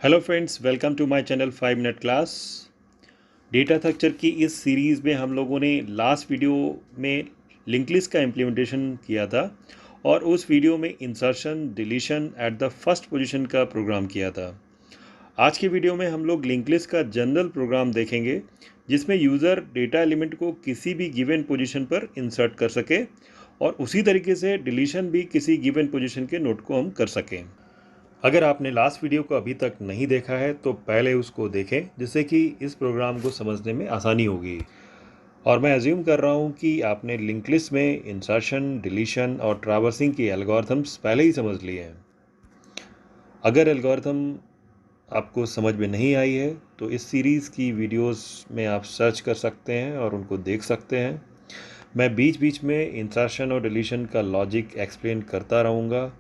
Hello friends, welcome to my channel 5 minute class. Data structure की इस series में हम लोगों ने लास्ट वीडियो में लिंक लिस्ट का इम्प्लीमेंटेशन किया था और उस वीडियो में insertion deletion at the first position का प्रोग्राम किया था। आज की वीडियो में हम लोग लिंक लिस्ट का जनरल प्रोग्राम देखेंगे जिसमें यूज़र डेटा एलिमेंट को किसी भी गिवन पोजीशन पर इंसर्ट कर सके और उसी तरीके से डिलीशन भी किसी गिवन पोजीशन के नोट को हम कर सकें। अगर आपने लास्ट वीडियो को अभी तक नहीं देखा है तो पहले उसको देखें जिससे कि इस प्रोग्राम को समझने में आसानी होगी। और मैं अज्यूम कर रहा हूँ कि आपने लिंक लिस्ट में इंसर्शन डिलीशन और ट्रैवर्सिंग की एल्गोरिथम्स पहले ही समझ लिए हैं। अगर एल्गोरिथम आपको समझ में नहीं आई है तो इस सीरीज़ की वीडियोस में आप सर्च कर सकते हैं और उनको देख सकते हैं। मैं बीच बीच में इंसर्शन और डिलीशन का लॉजिक एक्सप्लेन करता रहूँगा।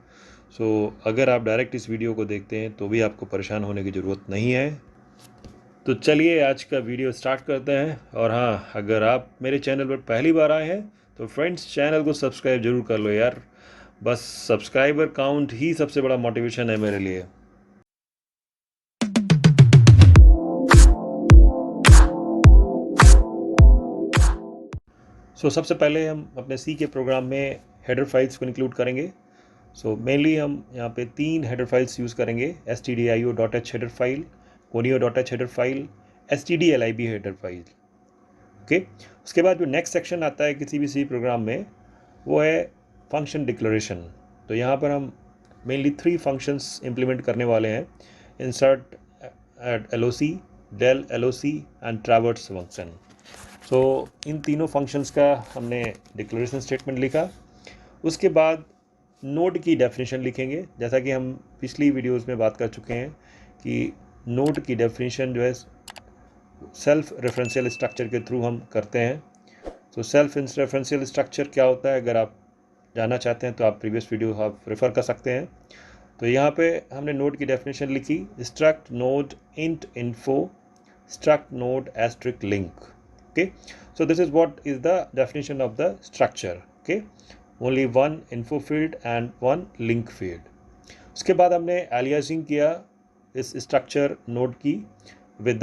अगर आप डायरेक्ट इस वीडियो को देखते हैं तो भी आपको परेशान होने की ज़रूरत नहीं है। तो चलिए आज का वीडियो स्टार्ट करते हैं। और हाँ, अगर आप मेरे चैनल पर पहली बार आए हैं तो फ्रेंड्स चैनल को सब्सक्राइब जरूर कर लो यार। बस सब्सक्राइबर काउंट ही सबसे बड़ा मोटिवेशन है मेरे लिए। सबसे पहले हम अपने सी के प्रोग्राम में हेडर फाइल्स को इंक्लूड करेंगे। मेनली हम यहाँ पे 3 हेडर फाइल्स यूज़ करेंगे: stdio.h header file, conio.h header file, stdlib header file. Okay, उसके बाद जो नेक्स्ट सेक्शन आता है किसी भी सी प्रोग्राम में वो है फंक्शन डिक्लेरेशन। तो यहाँ पर हम मेनली 3 फंक्शंस इम्प्लीमेंट करने वाले हैं: insert at LOC, del LOC and traverse function. इन तीनों फंक्शंस का हमने डिक्लेरेशन स्टेटमेंट लिखा। उसके बाद नोड की डेफिनेशन लिखेंगे। जैसा कि हम पिछली वीडियोस में बात कर चुके हैं कि नोड की डेफिनेशन जो है सेल्फ रेफरेंशियल स्ट्रक्चर के थ्रू हम करते हैं। सेल्फ रेफरेंशियल स्ट्रक्चर क्या होता है, अगर आप जानना चाहते हैं तो आप प्रीवियस वीडियो आप रेफ़र कर सकते हैं। तो यहाँ पे हमने नोड की डेफिनेशन लिखी: struct node int info, struct node asterisk link. Okay, so this is what is the definition of the structure. Okay, only one info field and one link field. उसके बाद हमने एलियासिंग किया इस structure node की with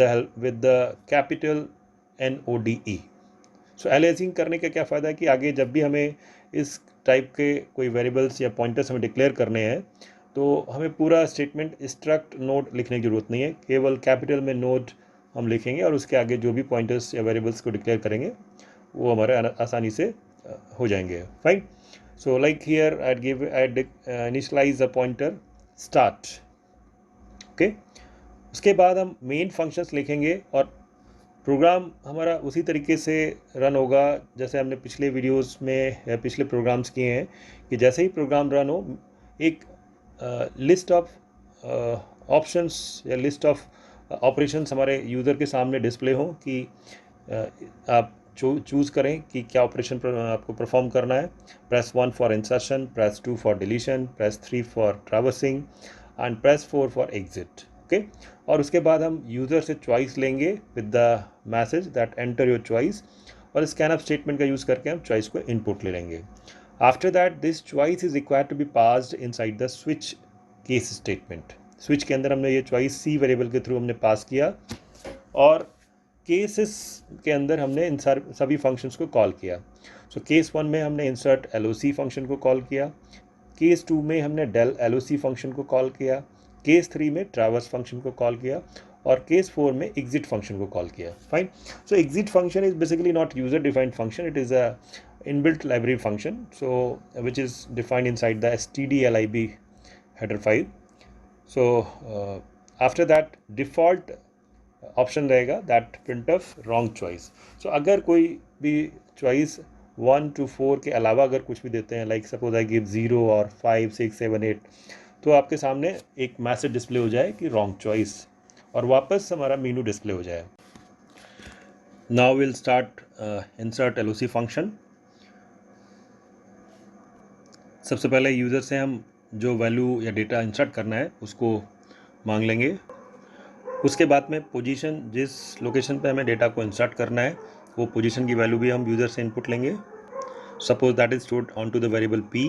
the capital NODE. So aliasing करने का क्या फ़ायदा है कि आगे जब भी हमें इस टाइप के कोई वेरिएबल्स या पॉइंटर्स हमें डिक्लेयर करने हैं तो हमें पूरा स्टेटमेंट स्ट्रक्ट नोड लिखने की ज़रूरत नहीं है, केवल कैपिटल में नोड हम लिखेंगे और उसके आगे जो भी पॉइंटर्स या वेरिएबल्स को डिक्लेयर करेंगे वो हमारे आसानी से हो जाएंगे। Fine. So like here I initialize a pointer start. Okay, उसके बाद हम मेन फंक्शंस लिखेंगे और प्रोग्राम हमारा उसी तरीके से रन होगा जैसे हमने पिछले वीडियोस में या पिछले प्रोग्राम्स किए हैं कि जैसे ही प्रोग्राम रन हो एक लिस्ट ऑफ ऑप्शंस या लिस्ट ऑफ ऑपरेशंस हमारे यूज़र के सामने डिस्प्ले हो कि आप चूज़ करें कि क्या ऑपरेशन आपको परफॉर्म करना है। Press 1 for insertion, press 2 for deletion, press 3 for traversing and press 4 for exit. Okay, और उसके बाद हम यूज़र से चॉइस लेंगे with the message that enter your choice और स्कैनअप स्टेटमेंट का यूज़ करके हम चॉइस को इनपुट ले लेंगे। After that this choice is required to be passed inside the switch case statement. Switch के अंदर हमने ये चॉइस सी वेरिएबल के थ्रू हमने पास किया और केसेस के अंदर हमने इन सभी फंक्शंस को कॉल किया। केस 1 में हमने इंसर्ट LOC फंक्शन को कॉल किया, केस 2 में हमने del LOC फंक्शन को कॉल किया, केस 3 में ट्रैवर्स फंक्शन को कॉल किया और केस 4 में एग्जिट फंक्शन को कॉल किया। Fine. Exit function is basically not user defined function, it is a inbuilt library function which is defined inside the stdlib header file. After that default option रहेगा that print of wrong choice. अगर कोई भी choice 1 to 4 के अलावा अगर कुछ भी देते हैं, लाइक सपोज आई गिव 0 और 5 6 7 8, तो आपके सामने एक मैसेज डिस्प्ले हो जाए कि रॉन्ग चॉइस और वापस हमारा मेनू डिस्प्ले हो जाए। Now will start insert LOC function. सबसे पहले यूज़र से हम जो वैल्यू या डेटा इंसर्ट करना है उसको मांग लेंगे। उसके बाद में पोजीशन, जिस लोकेशन पे हमें डेटा को इंसर्ट करना है वो पोजीशन की वैल्यू भी हम यूज़र से इनपुट लेंगे। Suppose that is stored on to the variable p।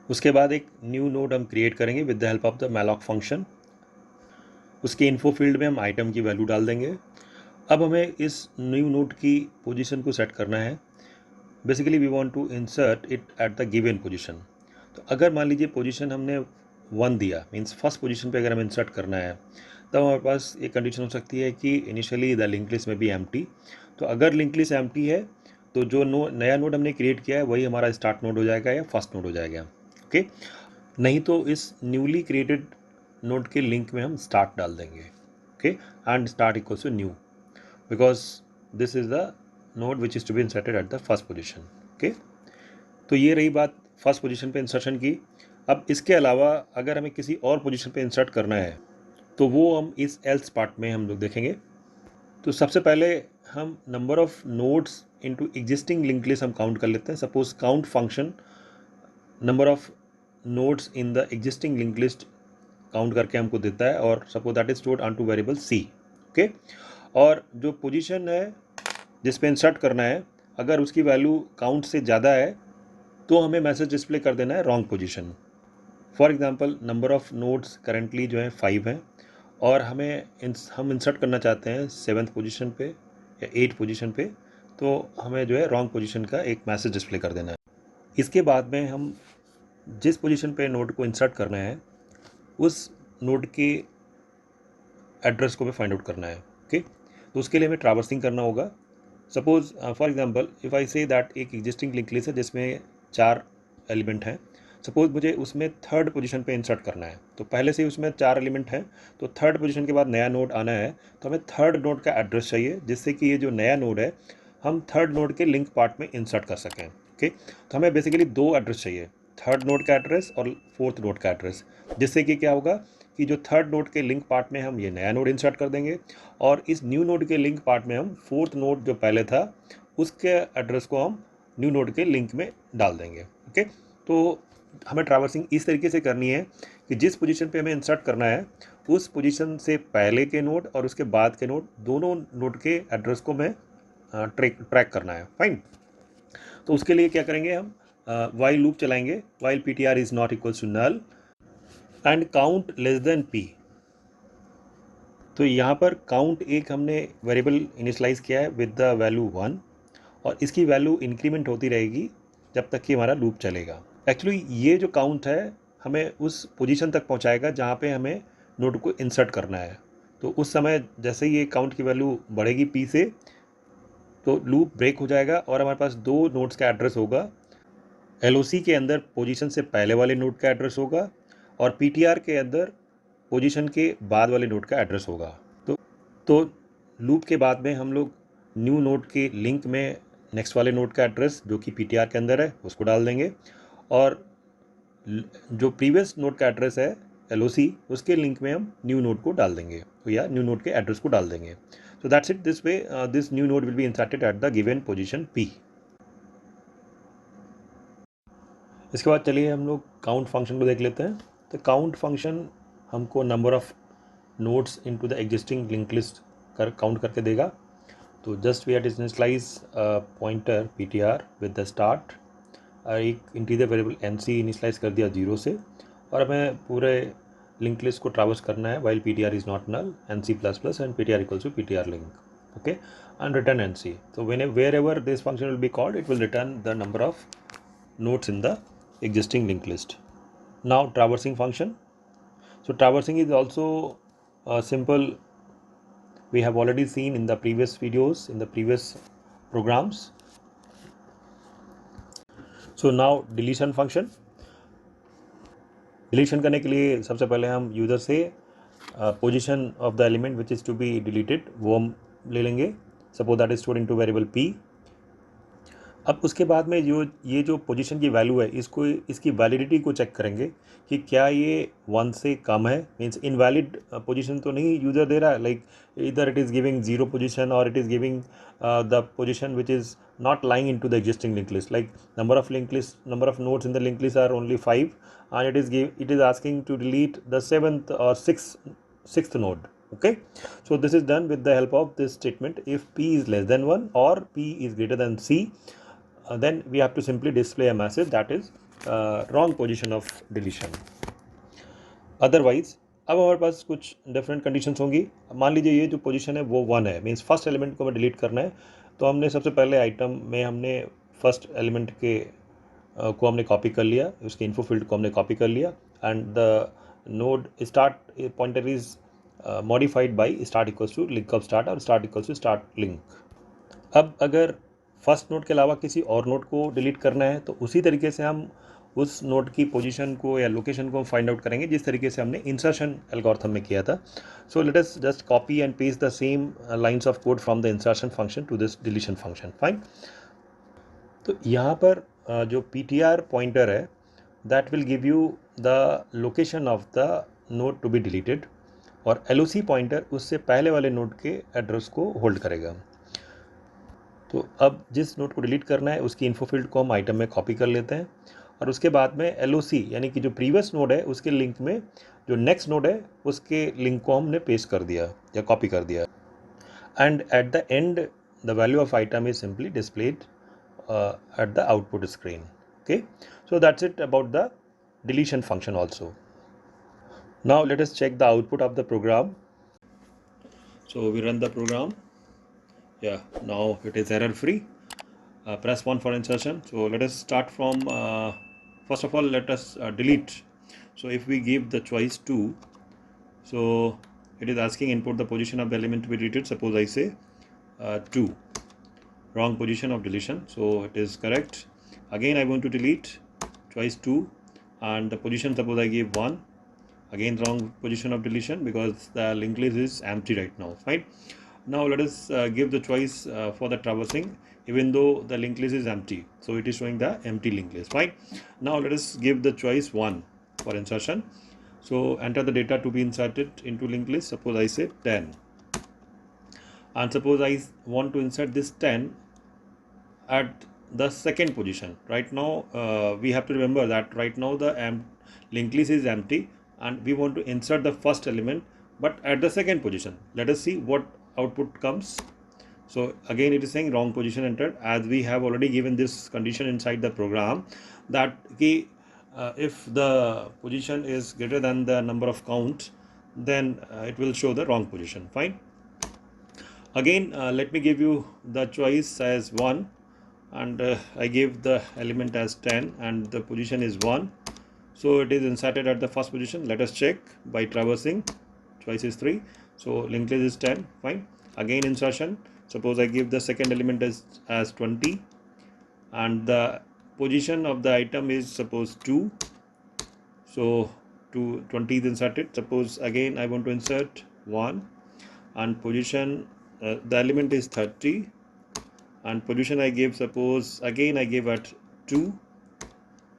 उसके बाद एक न्यू नोड हम क्रिएट करेंगे with the help of the malloc function. उसके इन्फो फील्ड में हम आइटम की वैल्यू डाल देंगे। अब हमें इस न्यू नोड की पोजीशन को सेट करना है। Basically we want to insert it at the given position. तो अगर मान लीजिए पोजीशन हमने 1 दिया, मीन्स फर्स्ट पोजीशन पे अगर हमें इंसर्ट करना है, तब हमारे पास एक कंडीशन हो सकती है कि इनिशियली द लिंक लिस्ट में भी एम्प्टी। तो अगर लिंक लिस्ट एम्प्टी है तो जो नया नोड हमने क्रिएट किया है वही हमारा स्टार्ट नोड हो जाएगा या फर्स्ट नोड हो जाएगा। ओके, नहीं तो इस न्यूली क्रिएटेड नोड के लिंक में हम स्टार्ट डाल देंगे। Okay, and start equals to new, because this is the node which is to be inserted at the first position. Okay, तो ये रही बात फर्स्ट पोजीशन पे इंसर्शन की। अब इसके अलावा अगर हमें किसी और पोजीशन पे इंसर्ट करना है तो वो हम इस एल्स पार्ट में हम लोग देखेंगे। तो सबसे पहले हम number of nodes into existing link list हम काउंट कर लेते हैं। Suppose count function number of nodes in the existing link list count करके हमको देता है, और suppose that is stored on to variable C. Okay, और जो पोजीशन है जिस पे इंसर्ट करना है, अगर उसकी वैल्यू काउंट से ज़्यादा है तो हमें मैसेज डिस्प्ले कर देना है wrong position. For example number of nodes currently जो है 5 हैं, और हम इंसर्ट करना चाहते हैं 7th पोजीशन पे या 8th पोजीशन पे, तो हमें जो है रॉन्ग पोजीशन का एक मैसेज डिस्प्ले कर देना है। इसके बाद में हम जिस पोजीशन पे नोड को इंसर्ट करना है उस नोड के एड्रेस को भी फाइंड आउट करना है। ओके, तो उसके लिए हमें ट्रैवर्सिंग करना होगा। Suppose for example if I say that एक एग्जिस्टिंग लिंक लिस्ट है जिसमें 4 एलिमेंट हैं। सपोज मुझे उसमें थर्ड पोजीशन पे इंसर्ट करना है, तो पहले से ही उसमें 4 एलिमेंट हैं, तो थर्ड पोजीशन के बाद नया नोड आना है, तो हमें थर्ड नोड का एड्रेस चाहिए जिससे कि ये जो नया नोड है हम थर्ड नोड के लिंक पार्ट में इंसर्ट कर सकें। ओके, तो हमें बेसिकली 2 एड्रेस चाहिए, थर्ड नोड का एड्रेस और फोर्थ नोड का एड्रेस, जिससे कि क्या होगा कि जो थर्ड नोड के लिंक पार्ट में हम ये नया नोड इंसर्ट कर देंगे, और इस न्यू नोड के लिंक पार्ट में हम फोर्थ नोड जो पहले था उसके एड्रेस को हम न्यू नोड के लिंक में डाल देंगे। ओके, तो हमें ट्रैवर्सिंग इस तरीके से करनी है कि जिस पोजीशन पे हमें इंसर्ट करना है उस पोजीशन से पहले के नोड और उसके बाद के नोड, दोनों नोड के एड्रेस को हमें ट्रैक करना है। फाइन, तो उसके लिए क्या करेंगे, हम वाइल लूप चलाएंगे, while P T R is not equals to null and count less than P. तो यहाँ पर काउंट एक हमने वेरिएबल इनिशलाइज किया है विद द वैल्यू 1, और इसकी वैल्यू इंक्रीमेंट होती रहेगी जब तक कि हमारा लूप चलेगा। एक्चुअली ये जो काउंट है हमें उस पोजीशन तक पहुँचाएगा जहाँ पे हमें नोड को इंसर्ट करना है। तो उस समय जैसे ही ये काउंट की वैल्यू बढ़ेगी पी से, तो लूप ब्रेक हो जाएगा और हमारे पास 2 नोड्स का एड्रेस होगा। एलओसी के अंदर पोजीशन से पहले वाले नोड का एड्रेस होगा और पीटीआर के अंदर पोजीशन के बाद वाले नोड का एड्रेस होगा। तो लूप के बाद में हम लोग न्यू नोड के लिंक में नेक्स्ट वाले नोड का एड्रेस जो कि पीटीआर के अंदर है उसको डाल देंगे, और जो प्रीवियस नोड का एड्रेस है एलओसी उसके लिंक में हम न्यू नोड को डाल देंगे, या न्यू नोड के एड्रेस को डाल देंगे। So that's it, this way this new node will be inserted at the given position P. इसके बाद चलिए हम लोग काउंट फंक्शन को देख लेते हैं। तो काउंट फंक्शन हमको number of nodes into the existing link list count करके देगा। तो just we have initialize pointer PTR with the start, एक इंटीजर वेरिएबल एनसी इनिशियलाइज कर दिया 0 से, और हमें पूरे लिंक लिस्ट को ट्रैवर्स करना है while PTR is not null NC plus plus and PTR equals to PTR link. Okay, and return NC. तो wherever this function will be called it will return the number of nodes in the existing linked list. Now traversing function. So traversing is also simple. We have already seen in the previous videos, in the previous programs. So now deletion function. Deletion करने के लिए सबसे पहले हम user से position of the element which is to be deleted वो हम ले लेंगे। Suppose that is stored into variable P. अब उसके बाद में ये जो पोजीशन की वैल्यू है इसकी वैलिडिटी को चेक करेंगे कि क्या ये 1 से कम है, मीन्स इनवैलिड पोजीशन तो नहीं यूज़र दे रहा है, लाइक इधर इट इज़ गिविंग 0 पोजीशन और it is giving the position which is not lying into the existing linked list, like number of nodes in the linked list are only 5 and it is asking to delete the 7th or 6th node. Okay, so this is done with the help of this statement: if p is less than 1 or p is greater than c, then we have to simply display a message that is wrong position of deletion. Otherwise, अब हमारे पास कुछ different conditions होंगी। मान लीजिए ये जो position है वो 1 है, मीन्स फर्स्ट एलिमेंट को हमें डिलीट करना है। तो हमने सबसे पहले आइटम में हमने फर्स्ट एलिमेंट के को हमने कॉपी कर लिया, उसके इन्फो फील्ड को हमने कॉपी कर लिया, and the node start pointer is modified by start equals to link of start और start equals to start link. अब अगर फर्स्ट नोड के अलावा किसी और नोड को डिलीट करना है तो उसी तरीके से हम उस नोड की पोजीशन को या लोकेशन को फाइंड आउट करेंगे जिस तरीके से हमने इंसर्शन एल्गोरिथम में किया था। So let us just copy and paste the same lines of code from the insertion function to this deletion function. Fine. तो यहाँ पर जो ptr पॉइंटर है that will give you the location of the node to be deleted, और LOC pointer उससे पहले वाले node के एड्रेस को होल्ड करेगा। तो अब जिस नोड को डिलीट करना है उसकी इन्फो फील्ड को हम आइटम में कॉपी कर लेते हैं, और उसके बाद में LOC यानी कि जो प्रीवियस नोड है उसके लिंक में जो नेक्स्ट नोड है उसके लिंक को हमने पेस्ट कर दिया या कॉपी कर दिया, and at the end the value of item is simply displayed at the output screen. Okay, so that's it about the deletion function also. Now let us check the output of the program. So we run the program. Yeah, now it is error free. Press 1 for insertion. So let us start from first of all let us delete. So if we give the choice 2, so it is asking input the position of the element to be deleted. Suppose I say 2, wrong position of deletion, so it is correct. Again I want to delete, choice 2, and the position suppose I give 1, again wrong position of deletion because the linked list is empty right now. Fine. Now let us give the choice for the traversing, even though the linked list is empty, so it is showing the empty linked list. Fine. Now let us give the choice 1 for insertion. So enter the data to be inserted into linked list. Suppose I say 10, and suppose I want to insert this 10 at the second position. Right now we have to remember that right now the linked list is empty and we want to insert the first element but at the second position. Let us see what output comes. So again it is saying wrong position entered, as we have already given this condition inside the program that if the position is greater than the number of count, then it will show the wrong position. Fine. Again let me give you the choice as 1, and I give the element as 10 and the position is 1, so it is inserted at the first position. Let us check by traversing. Choice is 3, so linked list is 10. Fine. Again insertion. Suppose I give the second element as 20 and the position of the item is suppose 2, so 20 is inserted. Suppose again I want to insert 1 and position the element is 30 and position I gave, suppose again I gave at 2.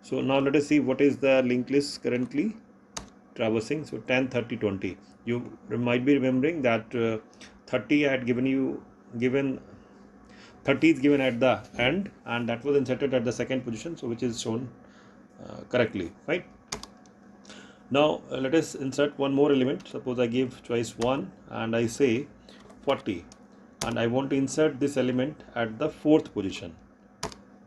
So now let us see what is the linked list currently traversing. So 10, 30, 20. You might be remembering that 30 I had given 30 is given at the end and that was inserted at the second position, so which is shown correctly. Right. Now let us insert one more element. Suppose I give choice 1 and I say 40. And I want to insert this element at the fourth position.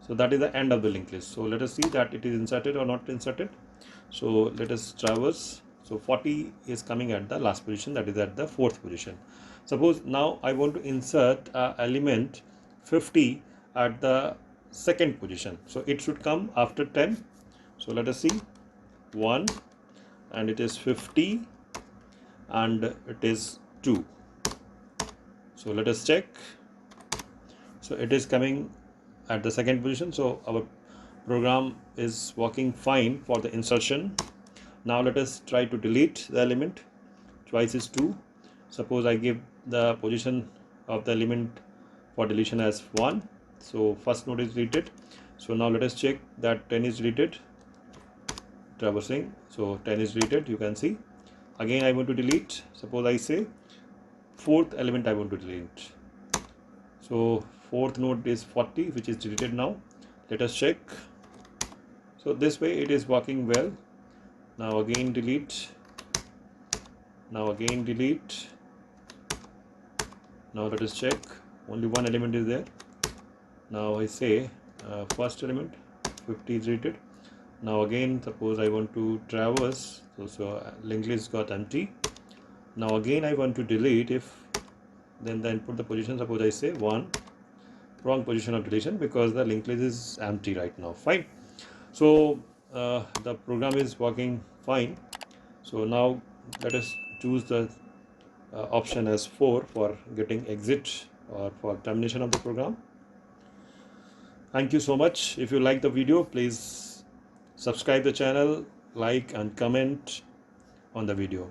So that is the end of the linked list. So let us see that it is inserted or not inserted. So let us traverse. So 40 is coming at the last position, that is at the fourth position. Suppose now I want to insert element 50 at the second position. So it should come after 10. So let us see 1 and it is 50 and it is 2. So let us check. So it is coming at the second position. So our program is working fine for the insertion. Now let us try to delete the element. Choice is 2. Suppose I give the position of the element for deletion as 1. So first node is deleted. So now let us check that 10 is deleted. Traversing. So 10 is deleted, you can see. Again I want to delete. Suppose I say fourth element I want to delete. So fourth node is 40, which is deleted now. Let us check. So this way it is working well. Now again delete. Now again delete. Now let us check. Only one element is there. Now I say first element 50 is deleted. Now again, suppose I want to traverse, so linked list got empty. Now again I want to delete. If then the input the position, suppose I say 1, wrong position of deletion because the linked list is empty right now. Fine. So the program is working fine. So now let us choose the option as 4 for getting exit or for termination of the program. Thank you so much. If you like the video, please subscribe the channel, like and comment on the video.